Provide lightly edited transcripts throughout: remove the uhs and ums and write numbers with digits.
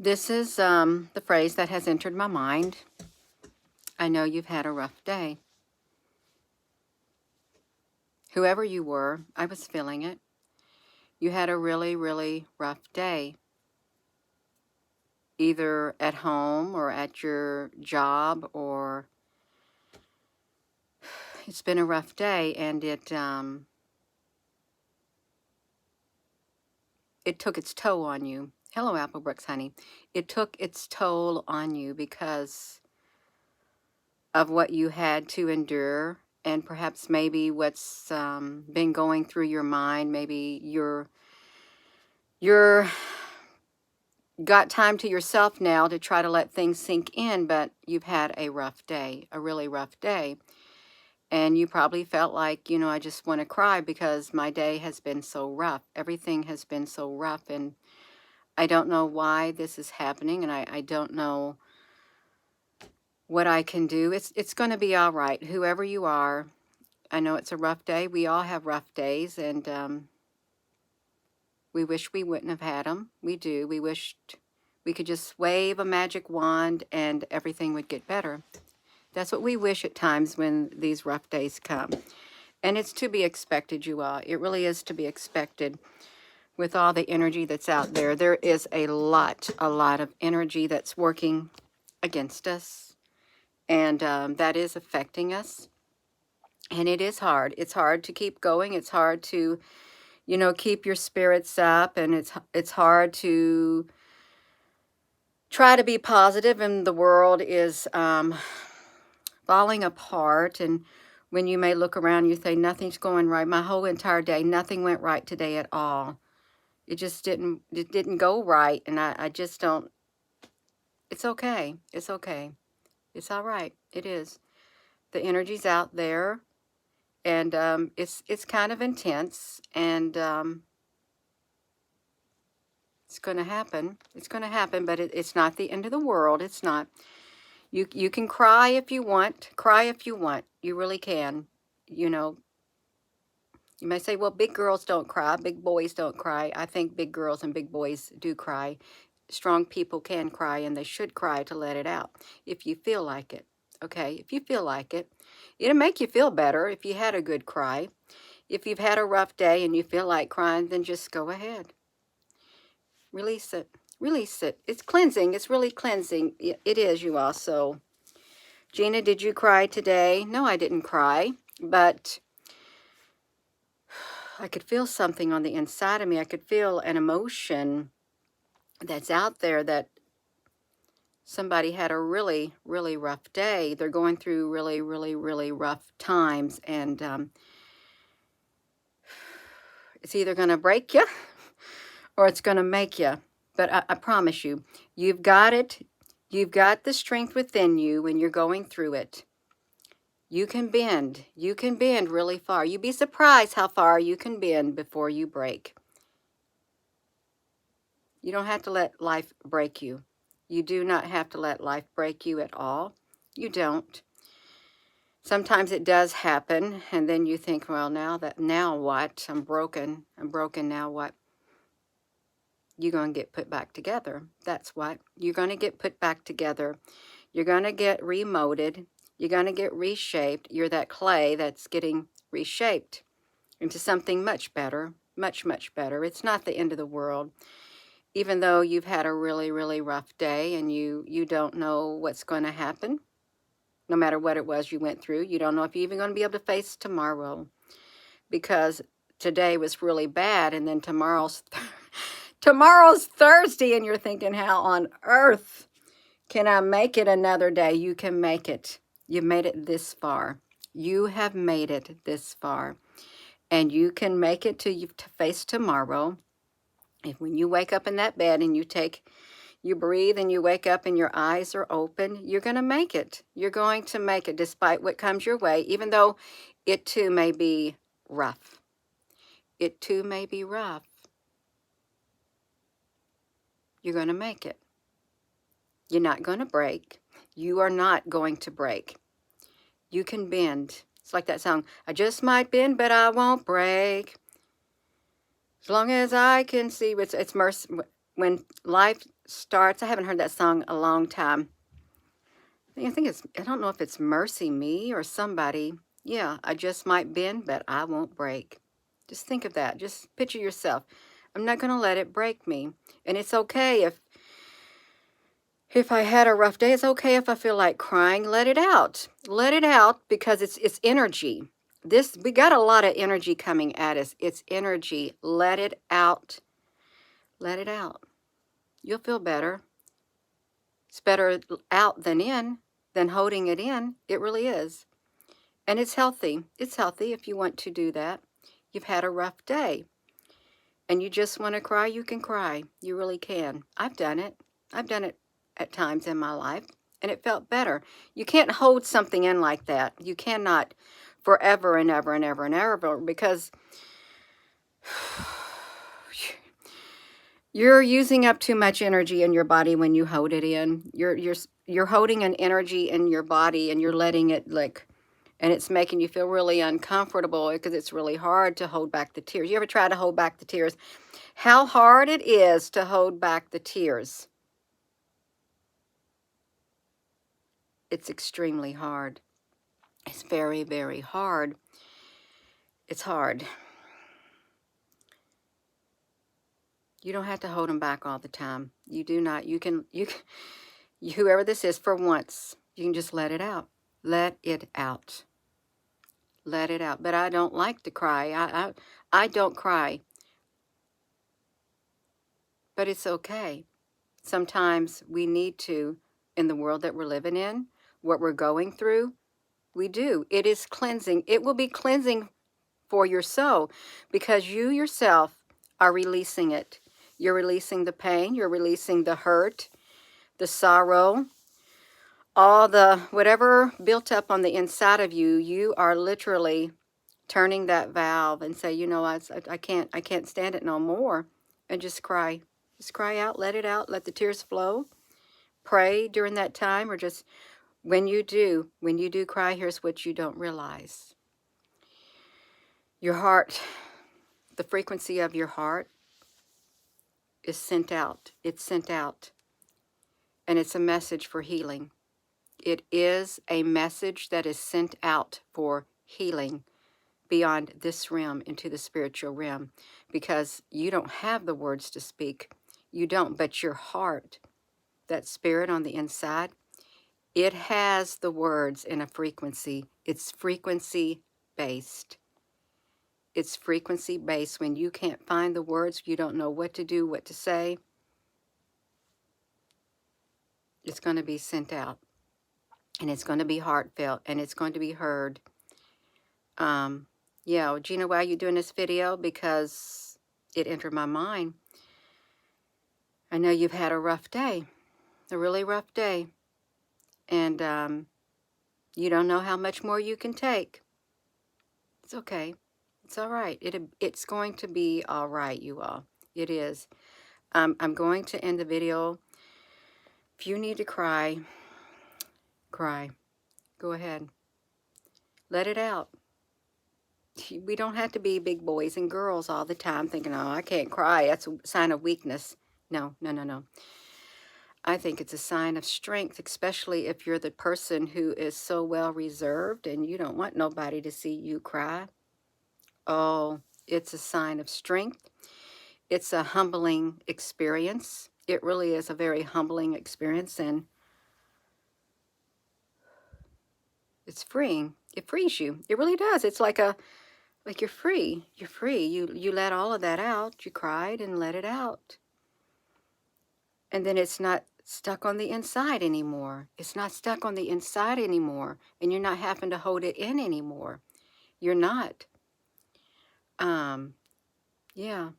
This is the phrase that has entered my mind. I know you've had a rough day. Whoever you were, I was feeling it. You had a really, really rough day, either at home or at your job, or it's been a rough day, and it took its toll on you. Hello, Applebrooks, honey. It took its toll on you because of what you had to endure, and perhaps maybe what's been going through your mind. Maybe you're got time to yourself now to try to let things sink in, but you've had a rough day, a really rough day. And you probably felt like, I just want to cry because my day has been so rough. Everything has been so rough, and I don't know why this is happening, and I don't know what I can do. It's going to be all right, whoever you are. I know it's a rough day. We all have rough days, and we wish we wouldn't have had them. We do. We wished we could just wave a magic wand and everything would get better. That's what we wish at times when these rough days come. And it's to be expected, you all. It really is to be expected with all the energy that's out there. There is a lot of energy that's working against us. And that is affecting us. And it is hard. It's hard to keep going. It's hard to, keep your spirits up. And it's hard to try to be positive, and the world is falling apart. And when you may look around, you say, nothing's going right. My whole entire day, nothing went right today at all. It just didn't go right. And I just don't, it's okay. It's okay. It's all right. It is. The energy's out there, and it's kind of intense, and it's going to happen. It's going to happen, but it's not the end of the world. It's not. You can cry if you want. Cry if you want. You really can. You may say, well, big girls don't cry. Big boys don't cry. I think big girls and big boys do cry. Strong people can cry, and they should cry to let it out if you feel like it. Okay? If you feel like it. It'll make you feel better if you had a good cry. If you've had a rough day and you feel like crying, then just go ahead. Release it. Release it. It's cleansing. It's really cleansing. It is, you all. So, Gina, did you cry today? No, I didn't cry, but I could feel something on the inside of me. I could feel an emotion that's out there, that somebody had a really, really rough day. They're going through really, really, really rough times, and it's either going to break you or it's going to make you. But I promise you, you've got it. You've got the strength within you when you're going through it. You can bend. You can bend really far. You'd be surprised how far you can bend before you break. You don't have to let life break you. You do not have to let life break you at all. You don't. Sometimes it does happen, and then you think, well, now what? I'm broken. I'm broken, now what? You're going to get put back together. That's what. You're going to get put back together. You're going to get remolded. You're going to get reshaped. You're that clay that's getting reshaped into something much better, much, much better. It's not the end of the world. Even though you've had a really, really rough day, and you don't know what's going to happen, no matter what it was you went through, you don't know if you're even going to be able to face tomorrow, because today was really bad, and then tomorrow's Thursday, and you're thinking, how on earth can I make it another day? You can make it. You've made it this far. You have made it this far, and you can make it to face tomorrow. If when you wake up in that bed and you breathe and you wake up and your eyes are open, you're going to make it. You're going to make it despite what comes your way, even though it too may be rough. It too may be rough. You're going to make it. You're not going to break. You are not going to break. You can bend. It's like that song, I just might bend, but I won't break. As long as I can see, it's mercy. When life starts. I haven't heard that song a long time. I think it's, I don't know if it's Mercy Me or somebody. Yeah, I just might bend, but I won't break. Just think of that. Just picture yourself. I'm not going to let it break me. And it's okay if I had a rough day. It's okay if I feel like crying. Let it out. Let it out, because it's energy. We got a lot of energy coming at us. It's energy. Let it out. Let it out. You'll feel better. It's better out than holding it in. It really is. And it's healthy. It's healthy if you want to do that. You've had a rough day and you just want to cry, you can cry. You really can. I've done it. I've done it at times in my life, and it felt better. You can't hold something in like that. You cannot forever and ever and ever and ever, because you're using up too much energy in your body when you hold it in. You're holding an energy in your body, and you're letting it, like, and it's making you feel really uncomfortable, because it's really hard to hold back the tears. You ever try to hold back the tears? How hard it is to hold back the tears. It's extremely hard. It's very, very hard. It's hard. You don't have to hold them back all the time. You do not. You can, whoever this is, for once, you can just let it out. Let it out. Let it out. But I don't like to cry. I don't cry. But it's okay. Sometimes we need to, in the world that we're living in, what we're going through, we do. It is cleansing. It will be cleansing for your soul, because you yourself are releasing it. You're releasing the pain. You're releasing the hurt, the sorrow, all the whatever built up on the inside of you. You are literally turning that valve and say, you know, I can't stand it no more, and just cry. Just cry out. Let it out. Let the tears flow. Pray during that time, or just when you do cry, here's what you don't realize. Your heart, the frequency of your heart is sent out. It's sent out. And it's a message for healing. It is a message that is sent out for healing beyond this realm into the spiritual realm, because you don't have the words to speak. You don't, but your heart, that spirit on the inside, it has the words in a frequency. It's frequency based. It's frequency based. When you can't find the words, you don't know what to do, what to say, it's going to be sent out. And it's going to be heartfelt, and it's going to be heard. Yeah, Gina, why are you doing this video? Because it entered my mind. I know you've had a rough day, a really rough day. And you don't know how much more you can take. It's okay. It's all right. It's going to be all right, you all. It is. I'm going to end the video. If you need to cry, cry. Go ahead. Let it out. We don't have to be big boys and girls all the time thinking, oh, I can't cry. That's a sign of weakness. No, no, no, no. I think it's a sign of strength, especially if you're the person who is so well reserved and you don't want nobody to see you cry. Oh, it's a sign of strength. It's a humbling experience. It really is a very humbling experience, and it's freeing. It frees you. It really does. It's like you're free. You're free. You let all of that out. You cried and let it out. And then it's not stuck on the inside anymore. It's not stuck on the inside anymore. And you're not having to hold it in anymore. You're not. Yeah.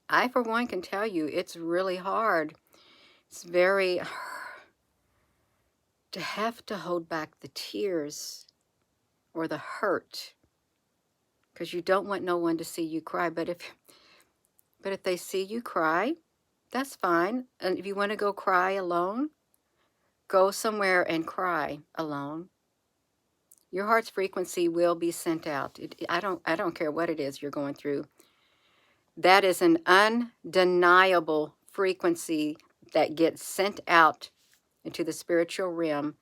I, for one, can tell you it's really hard. It's very to have to hold back the tears or the hurt, because you don't want no one to see you cry. But if they see you cry, that's fine. And if you want to go cry alone, go somewhere and cry alone. Your heart's frequency will be sent out. I don't care what it is you're going through. That is an undeniable frequency that gets sent out into the spiritual realm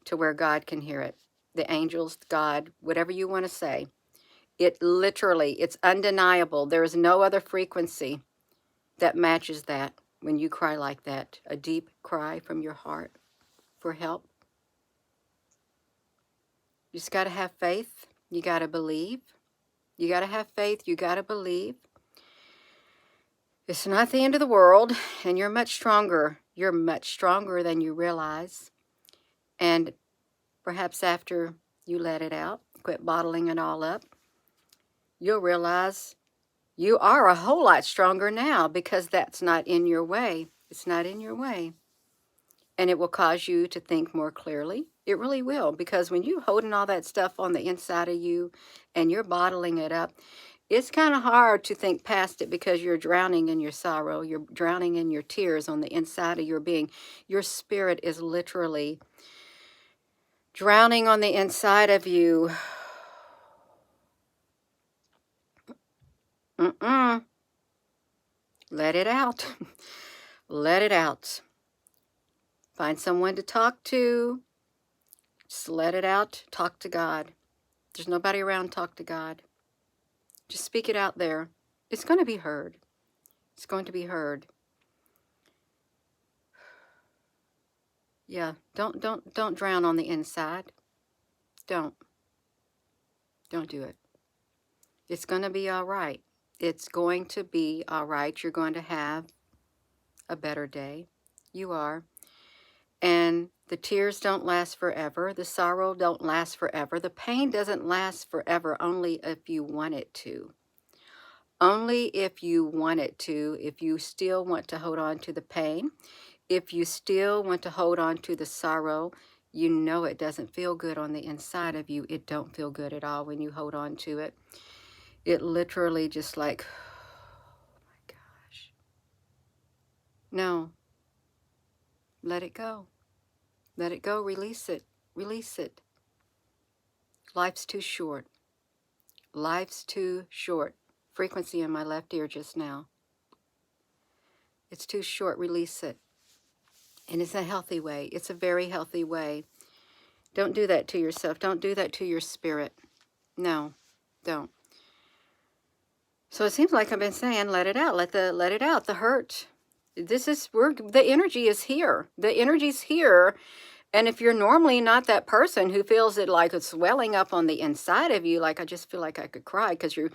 to where God can hear it. The angels, God, whatever you want to say. It literally, it's undeniable. There is no other frequency that matches that when you cry like that. A deep cry from your heart for help. You just got to have faith. You got to believe. You got to have faith. You got to believe. It's not the end of the world, and you're much stronger. You're much stronger than you realize. And perhaps after you let it out, quit bottling it all up, you'll realize you are a whole lot stronger now because that's not in your way. It's not in your way. And it will cause you to think more clearly. It really will, because when you're holding all that stuff on the inside of you and you're bottling it up, it's kind of hard to think past it because you're drowning in your sorrow. You're drowning in your tears on the inside of your being. Your spirit is literally drowning on the inside of you. Let it out. Let it out. Find someone to talk to. Just let it out. Talk to God. There's nobody around. Talk to God. Just speak it out there. It's going to be heard. It's going to be heard. Yeah, don't drown on the inside. Don't do it. It's going to be all right. It's going to be all right. You're going to have a better day. You are. And the tears don't last forever. The sorrow don't last forever. The pain doesn't last forever, only if you want it to. Only if you want it to. If you still want to hold on to the pain, if you still want to hold on to the sorrow, you know it doesn't feel good on the inside of you. It don't feel good at all when you hold on to it. It literally just like, oh my gosh. No. Let it go. Let it go. Release it. Release it. Life's too short. Life's too short. Frequency in my left ear just now. It's too short. Release it. And it's a healthy way. It's a very healthy way. Don't do that to yourself. Don't do that to your spirit. No, don't. So it seems like I've been saying, let it out. Let it out. The hurt. The energy is here. The energy's here. And if you're normally not that person who feels it like it's swelling up on the inside of you, like I just feel like I could cry, because you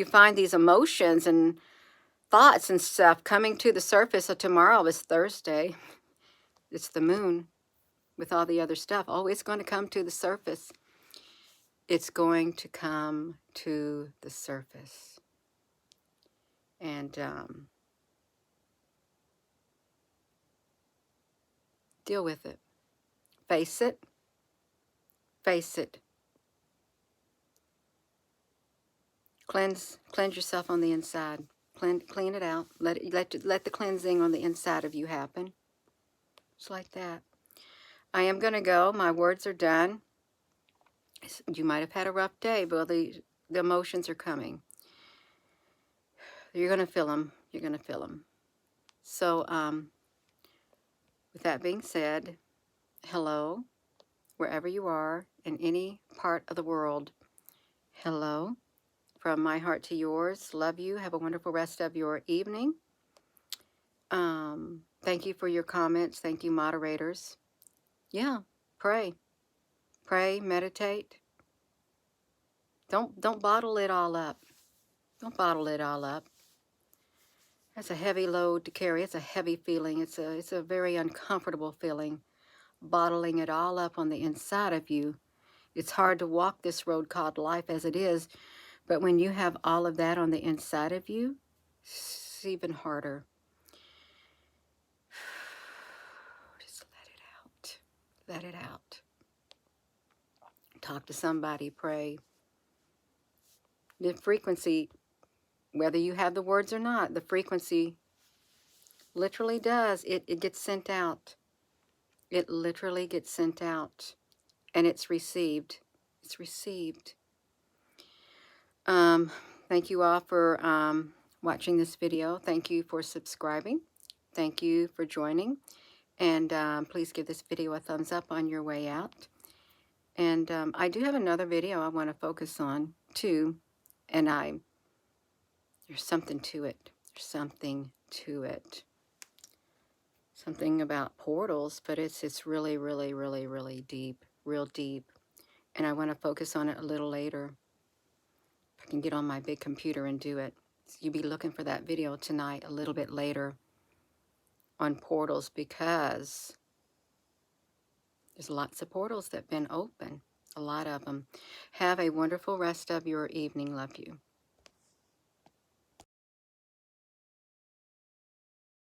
find these emotions and thoughts and stuff coming to the surface. So tomorrow is Thursday. It's the moon with all the other stuff. Oh, it's going to come to the surface. It's going to come to the surface. And deal with it. Face it. Face it. Cleanse yourself on the inside. Clean it out. Let the cleansing on the inside of you happen. Just like that. I am going to go. My words are done. You might have had a rough day, but the emotions are coming. You're going to feel them. You're going to feel them. So, with that being said, hello, wherever you are, in any part of the world. Hello, from my heart to yours. Love you. Have a wonderful rest of your evening. Thank you for your comments. Thank you, moderators. Yeah, pray. Pray, meditate. Don't bottle it all up. Don't bottle it all up. That's a heavy load to carry. It's a heavy feeling. It's a very uncomfortable feeling. Bottling it all up on the inside of you. It's hard to walk this road called life as it is, but when you have all of that on the inside of you, it's even harder. Just let it out. Let it out. Talk to somebody. Pray. The frequency, whether you have the words or not, the frequency literally does. It gets sent out. It literally gets sent out. And it's received. It's received. Thank you all for watching this video. Thank you for subscribing. thank you for joining. And please give this video a thumbs up on your way out. And I do have another video I want to focus on too. And there's something to it. There's something to it. Something about portals, but it's really, really, really, really deep. Real deep. And I want to focus on it a little later. If I can get on my big computer and do it. So you'll be looking for that video tonight a little bit later on portals, because there's lots of portals that have been open. A lot of them. Have a wonderful rest of your evening. Love you.